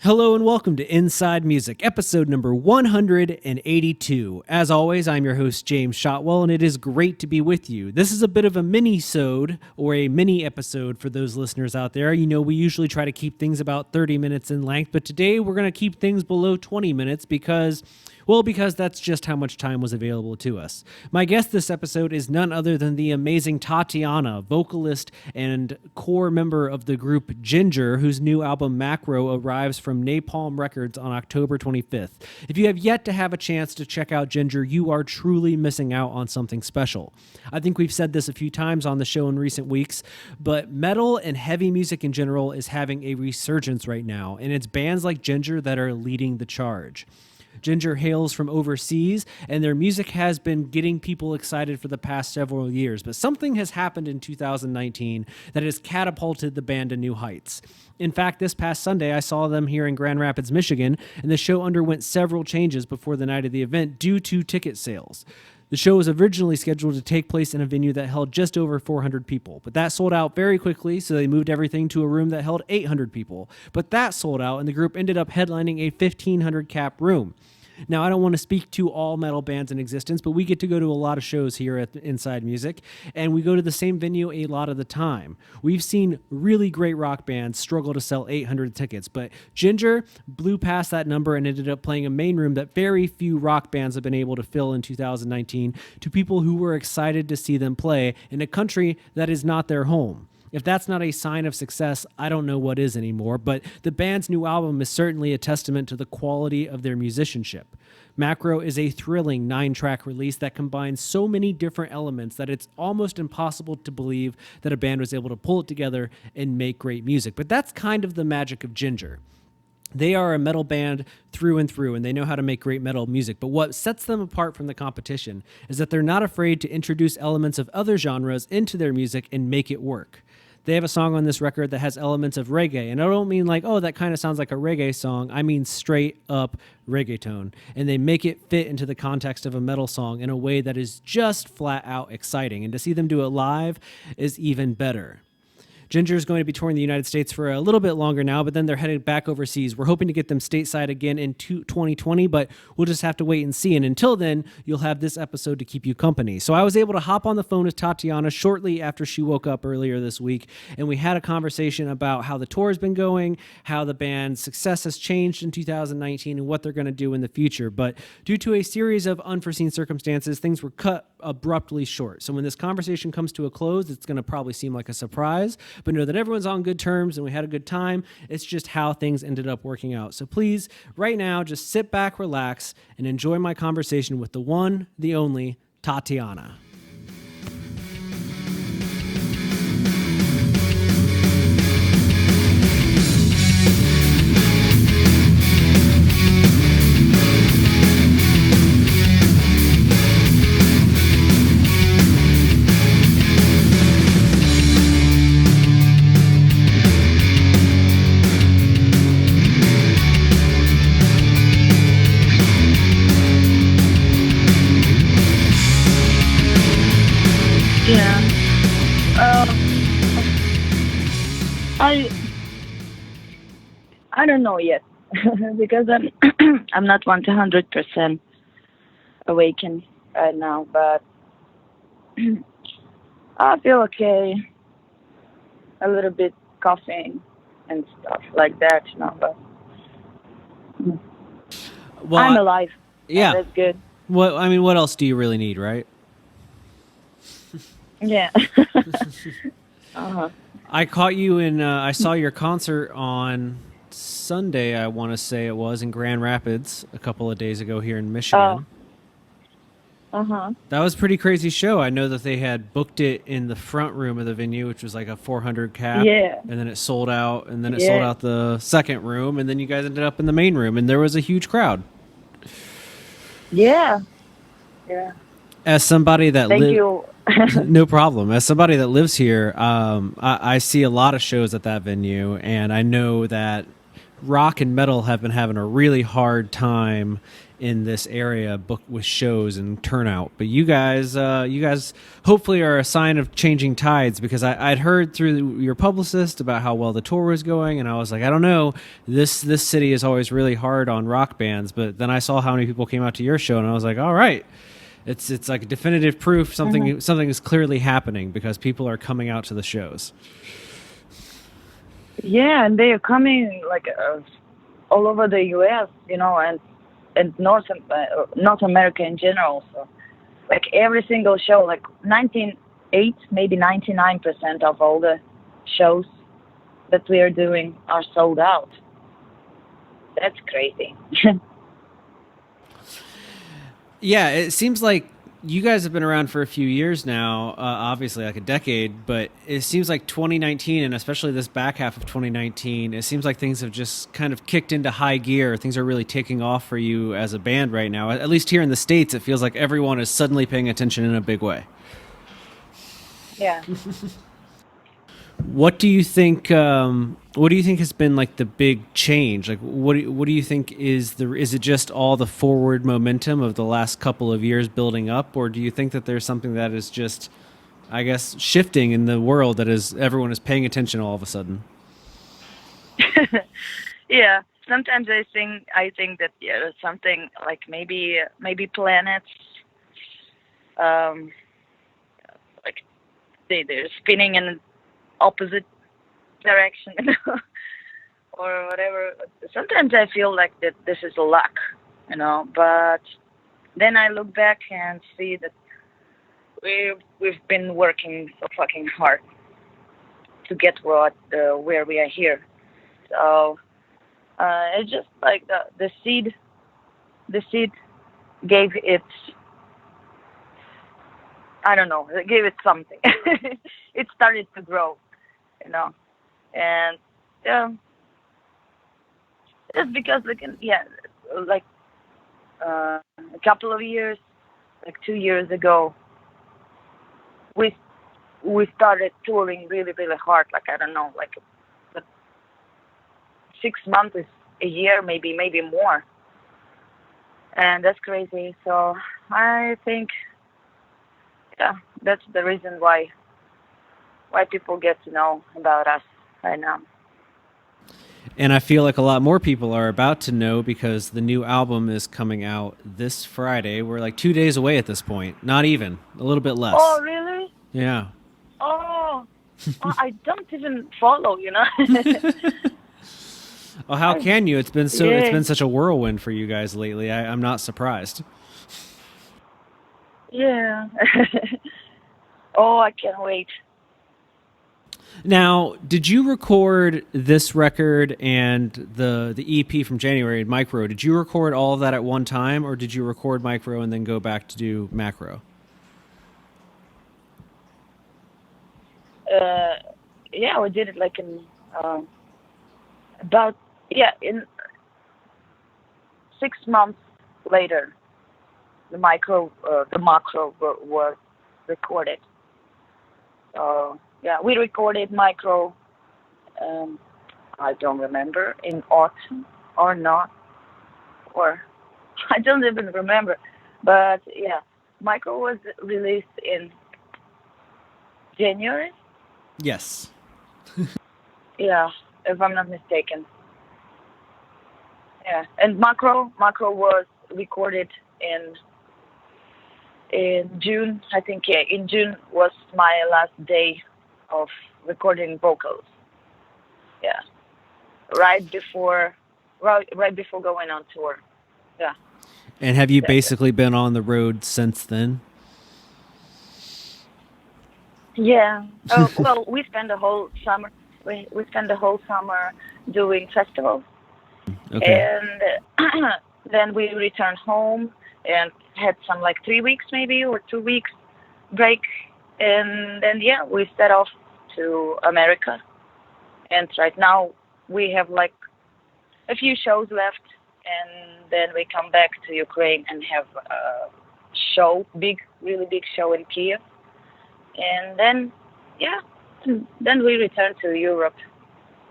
Hello and welcome to Inside Music, episode number 182. As always, I'm your host, James Shotwell, and it is great to be with you. This is a bit of a mini-sode, or a mini-episode for those listeners out there. You know, we usually try to keep things about 30 minutes in length, but today we're going to keep things below 20 minutes because that's just how much time was available to us. My guest this episode is none other than the amazing Tatiana, vocalist and core member of the group Jinjer, whose new album Macro arrives from Napalm Records on October 25th. If you have yet to have a chance to check out Jinjer, you are truly missing out on something special. I think we've said this a few times on the show in recent weeks, but metal and heavy music in general is having a resurgence right now, and it's bands like Jinjer that are leading the charge. Jinjer hails from overseas, and their music has been getting people excited for the past several years, but something has happened in 2019 that has catapulted the band to new heights. In fact, this past Sunday, I saw them here in Grand Rapids, Michigan, and the show underwent several changes before the night of the event due to ticket sales. The show was originally scheduled to take place in a venue that held just over 400 people, but that sold out very quickly, so they moved everything to a room that held 800 people. But that sold out, and the group ended up headlining a 1,500 cap room. Now, I don't want to speak to all metal bands in existence, but we get to go to a lot of shows here at Inside Music, and we go to the same venue a lot of the time. We've seen really great rock bands struggle to sell 800 tickets, but Jinjer blew past that number and ended up playing a main room that very few rock bands have been able to fill in 2019 to people who were excited to see them play in a country that is not their home. If that's not a sign of success, I don't know what is anymore, but the band's new album is certainly a testament to the quality of their musicianship. Macro is a thrilling 9-track release that combines so many different elements that it's almost impossible to believe that a band was able to pull it together and make great music. But that's kind of the magic of Jinjer. They are a metal band through and through, and they know how to make great metal music. But what sets them apart from the competition is that they're not afraid to introduce elements of other genres into their music and make it work. They have a song on this record that has elements of reggae, and I don't mean like, oh, that kind of sounds like a reggae song. I mean straight up reggaeton, and they make it fit into the context of a metal song in a way that is just flat out exciting, and to see them do it live is even better. Jinjer is going to be touring the United States for a little bit longer now, but then they're headed back overseas. We're hoping to get them stateside again in 2020, but we'll just have to wait and see. And until then, you'll have this episode to keep you company. So I was able to hop on the phone with Tatiana shortly after she woke up earlier this week, and we had a conversation about how the tour has been going, how the band's success has changed in 2019, and what they're going to do in the future. But due to a series of unforeseen circumstances, things were cut abruptly short. So when this conversation comes to a close, it's going to probably seem like a surprise, but know that everyone's on good terms and we had a good time. It's just how things ended up working out. So please, right now, just sit back, relax, and enjoy my conversation with the one, the only, Tatiana. I don't know yet because I'm not 100% awakened right now, but I feel okay. A little bit coughing and stuff like that, but well, I'm alive. Yeah, that's good. What else do you really need, right? Yeah. Uh-huh. I caught you I saw your concert on Sunday, I want to say it was, in Grand Rapids a couple of days ago here in Michigan. Uh-huh. That was a pretty crazy show. I know that they had booked it in the front room of the venue, which was like a 400 cap. Yeah. And then it sold out, and then it sold out the second room, and then you guys ended up in the main room, and there was a huge crowd. Yeah. Yeah. As somebody that Thank you. No problem. As somebody that lives here, I see a lot of shows at that venue, and I know that rock and metal have been having a really hard time in this area book with shows and turnout. But you guys hopefully are a sign of changing tides, because I'd heard through your publicist about how well the tour was going, and I was like, I don't know, this city is always really hard on rock bands. But then I saw how many people came out to your show, and I was like, all right, it's like definitive proof something is clearly happening, because people are coming out to the shows. Yeah, and they are coming like all over the U.S., and North America in general. So, like every single show, like 98, maybe 99% of all the shows that we are doing are sold out. That's crazy. Yeah, it seems like you guys have been around for a few years now, obviously like a decade, but it seems like 2019, and especially this back half of 2019, it seems like things have just kind of kicked into high gear. Things are really taking off for you as a band right now. At least here in the States, it feels like everyone is suddenly paying attention in a big way. Yeah. What do you think has been like the big change? Like what do you think is it just all the forward momentum of the last couple of years building up, or do you think that there's something that is just, I guess, shifting in the world that is everyone is paying attention all of a sudden? Yeah. Sometimes I think that something like maybe planets like they're spinning in opposite direction or whatever. Sometimes I feel like that this is luck, but then I look back and see that we've been working so fucking hard to get where we are here. So it's just like the seed gave it, I don't know, it gave it something. It started to grow, and just because a couple of years, like 2 years ago, we started touring really, really hard. Like, I don't know, like 6 months, a year, maybe more, and that's crazy. So I think, that's the reason why people get to know about us right now. And I feel like a lot more people are about to know, because the new album is coming out this Friday. We're like 2 days away at this point. Not even. A little bit less. Oh, really? Yeah. Oh, I don't even follow, Well, how can you? It's been such a whirlwind for you guys lately. I'm not surprised. Yeah. Oh, I can't wait. Now, did you record this record and the EP from January, Micro? Did you record all of that at one time, or did you record Micro and then go back to do Macro? Yeah, we did it like in in 6 months later. The macro was recorded. So we recorded Micro. I don't remember, in autumn or not, or I don't even remember. But Micro was released in January. Yes. Yeah, if I'm not mistaken. Yeah, and Macro was recorded in June. I think in June was my last day of recording vocals. Yeah, right before going on tour. Yeah. And have you basically been on the road since then? Yeah. Well, we spent the whole summer. We spent the whole summer doing festivals. Okay. And then we returned home and had some like 3 weeks maybe, or 2 weeks break. And then we set off to America. And right now we have like a few shows left, and then we come back to Ukraine and have a show, really big show in Kiev. And then then we return to Europe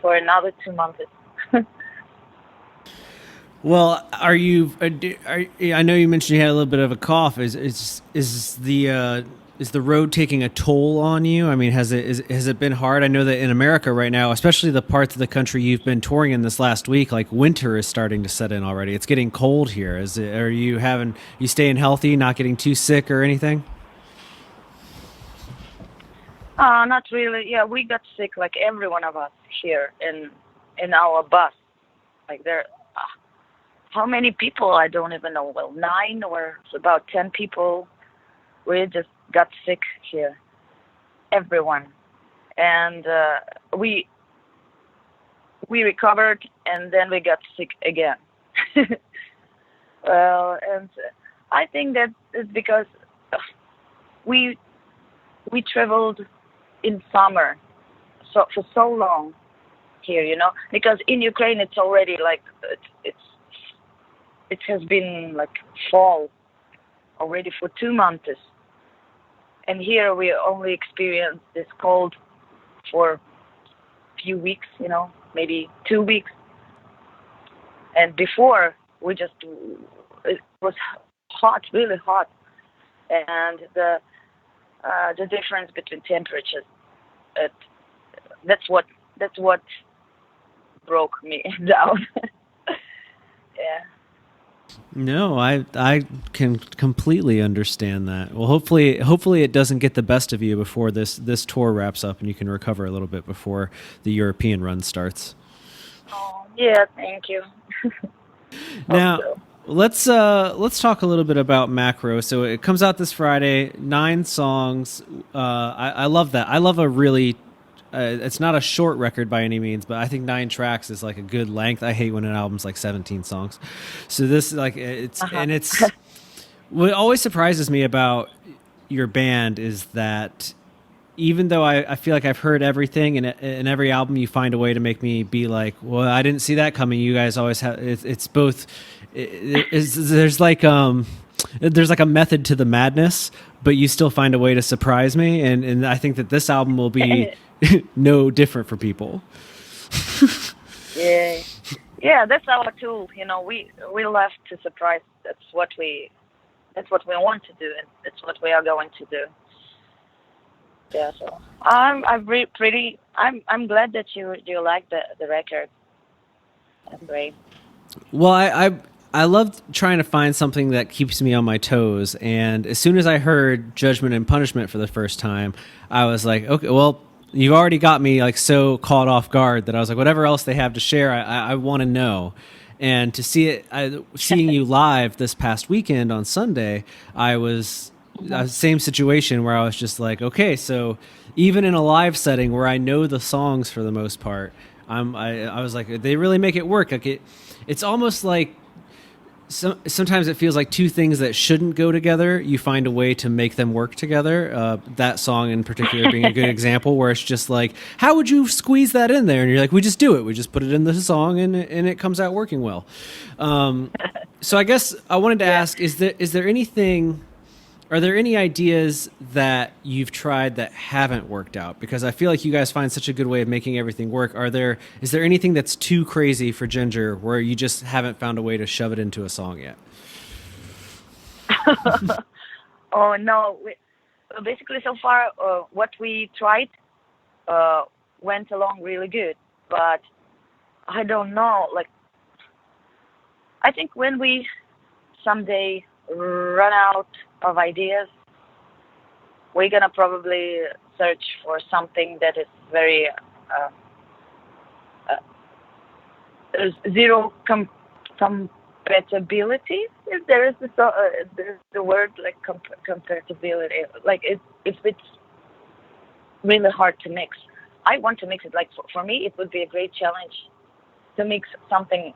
for another 2 months. Well, are you? I know you mentioned you had a little bit of a cough. Is the road taking a toll on you? I mean, has it been hard? I know that in America right now, especially the parts of the country you've been touring in this last week, like winter is starting to set in already. It's getting cold here. Are you staying healthy, not getting too sick or anything? Not really. Yeah, we got sick, like every one of us here in our bus. Like there, how many people? I don't even know. Well, 9 or about 10 people. We just got sick here. Everyone, and we recovered, and then we got sick again. Well, and I think that is because we we traveled in summer, so for so long here, because in Ukraine it's already like it has been like fall already for 2 months, and here we only experience this cold for few weeks, maybe 2 weeks, and before we just it was hot, really hot, and the difference between temperatures, it, that's what broke me down. Yeah. No, I can completely understand that. Well, hopefully it doesn't get the best of you before this tour wraps up and you can recover a little bit before the European run starts. Oh, yeah. Thank you. Hope Now, so. let's talk a little bit about Macro. So it comes out this Friday, 9 songs. I love that. I love a really it's not a short record by any means, but I think 9 tracks is like a good length. I hate when an album's like 17 songs. So this like it's Uh-huh. and it's what always surprises me about your band is that even though I feel like I've heard everything and in every album you find a way to make me be like, well, I didn't see that coming. You guys always have it's both there's like a method to the madness, but you still find a way to surprise me, and I think that this album will be no different for people. Yeah. Yeah, that's our tool. We love to surprise. That's what we want to do, and that's what we are going to do. Yeah. So I'm glad that you like the record. That's great. Well, I love trying to find something that keeps me on my toes. And as soon as I heard Judgment and Punishment for the first time, I was like, okay, well, you've already got me like so caught off guard that I was like, whatever else they have to share, I want to know. And to see seeing you live this past weekend on Sunday, I was same situation where I was just like, okay, so even in a live setting where I know the songs for the most part, I was like, they really make it work. Like it's almost like sometimes it feels like two things that shouldn't go together. You find a way to make them work together. That song in particular being a good example, where it's just like, how would you squeeze that in there? And you're like, we just do it. We just put it in the song, and it comes out working well. So I guess I wanted to ask: is there anything? Are there any ideas that you've tried that haven't worked out? Because I feel like you guys find such a good way of making everything work. Is there anything that's too crazy for Jinjer where you just haven't found a way to shove it into a song yet? Oh no. Basically, so far, what we tried went along really good, but I don't know. Like, I think when we someday run out of ideas, we're gonna probably search for something that is very uh, there's zero compatibility. If there is there's the word like compatibility, like if it's really hard to mix. I want to mix it. Like for me, it would be a great challenge to mix something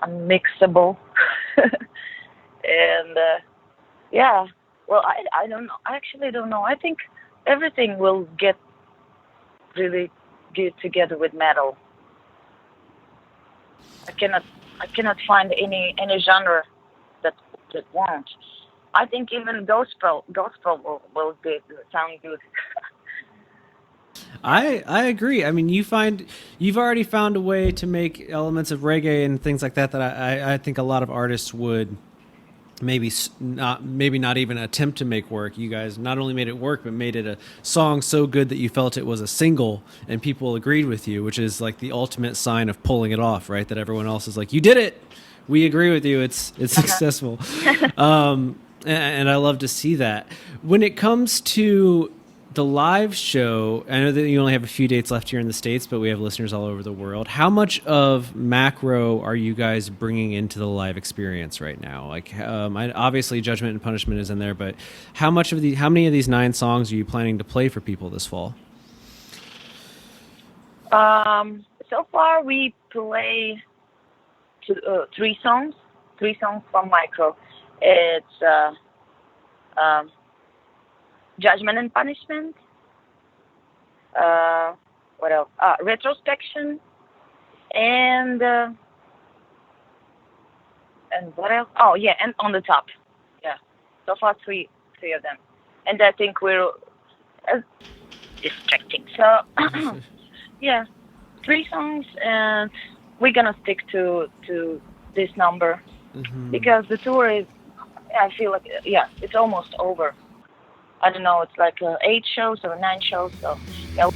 unmixable. And yeah, well, I don't know. I actually don't know. I think everything will get really good together with metal. I cannot I cannot find any genre that won't. I think even gospel will sound good. I agree. I mean, you've already found a way to make elements of reggae and things like that I think a lot of artists would maybe not even attempt to make work. You guys not only made it work, but made it a song so good that you felt it was a single and people agreed with you, which is like the ultimate sign of pulling it off, right? That everyone else is like, you did it. We agree with you. It's successful. And I love to see that. When it comes to the live show, I know that you only have a few dates left here in the States, but we have listeners all over the world. How much of Macro are you guys bringing into the live experience right now? Like, obviously Judgment and Punishment is in there, but how many of these 9 songs are you planning to play for people this fall? So far we play 3 songs from Micro. It's Judgment and Punishment. What else? Retrospection, and what else? Oh yeah, and On the Top. Yeah, so far three of them, and I think we're distracting. So yeah, 3 songs, and we're gonna stick to this number because the tour is. I feel like it's almost over. I don't know, it's like 8 shows or 9 shows, so yeah.